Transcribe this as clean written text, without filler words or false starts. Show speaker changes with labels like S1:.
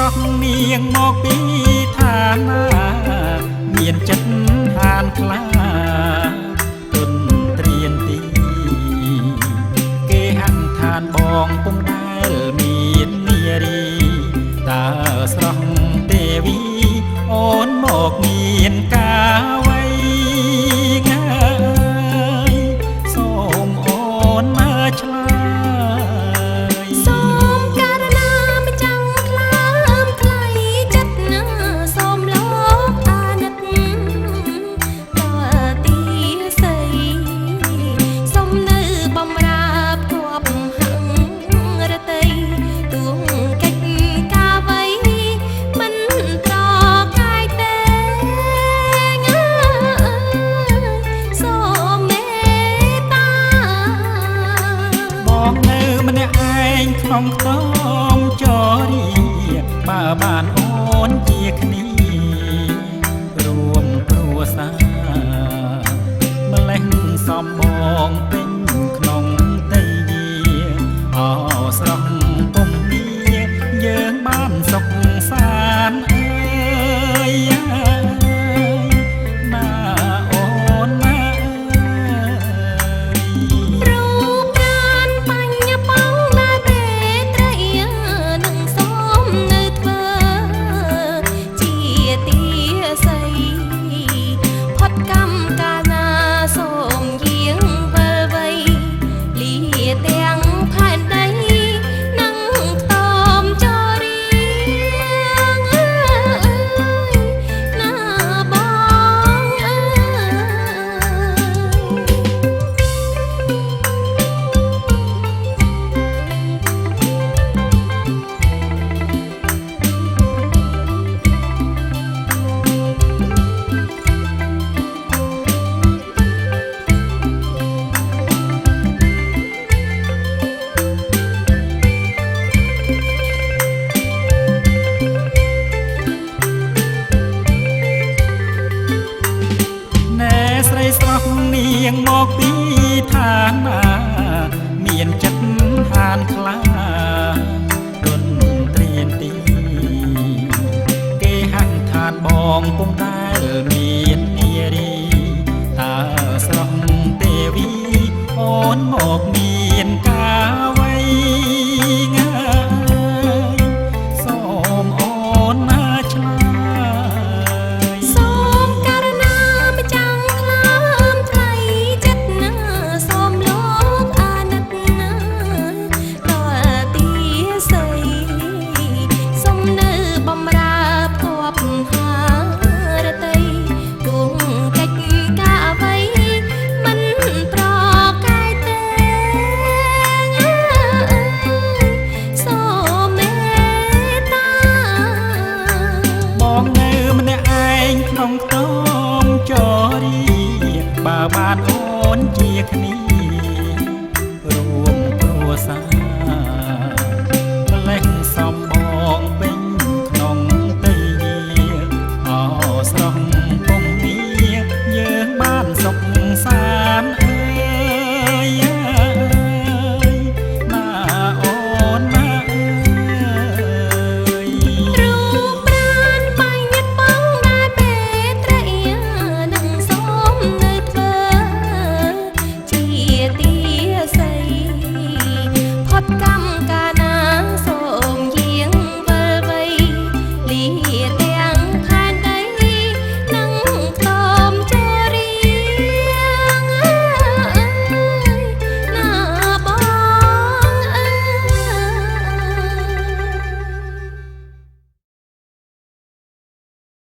S1: ស្រស់នាងមកពីឋានាមានចិត្តហានខ្លាទុនត្រៀនទីគេអង្ខានបងពុំដែលមាននារីតើស្រស់ទេវីអូនមកមានកាវៃងាយសូមអូនមើលឆ្លើយ
S2: សូមករណាមិនចាំងខ្លាមថ្លៃចិត្តណាសូមលោកអាណិតតទីស័យសូមនៅបំរើផ្គាប់ហឹងរតីទួងកិច្ចកាវៃមិនត្រកាយទេងាសូមមេត្តា
S1: បងនៅម្នាក់ឯងក្នុងខ្ទមចរីបើបានអូនជាគ្នារួមគ្រួសារម្លេះសំបងពេញក្នុងដីយាអោស្រស់ពុំមានយើងបានសុខសាន្តអើយណាអូនណា
S2: រូបកានបញ្ញបងដែលទេត្រីនឹងសូមនៅធ្វើជាទីស័យផុតកម្មកាលណាសូមយាងវិលវ័យលាទាំងផែនដីនឹងខ្ទមចរីណាបងអើ
S1: ណែស្រីស្រស់នាងមកពីឋានាមានចិត្តហានខ្លាទុនត្រៀនទីគេហាក់ខានបងពុំដែលមាននារីតើស្រស់ទេវីអូនមកមានកាវៃងាយសូមអូនមើលឆ្លើយ
S2: សូមករណាមិនចាំងខ្លាមថ្លៃចិត្តណាសូមលោកអាណិតណាតទីស័យសូមនៅបំរើផ្គាប់ហារតីទួងកិច្ចការអ្វីមិនប្រកាយទេសូមមេត្តា
S1: បងនៅម្នាក់ឯងក្នុងខ្ទមចរីបើបានអូនជាគ្នារួមគ្រួសារម្លេះសំបងពេញក្នុងដីយាអោស្រស់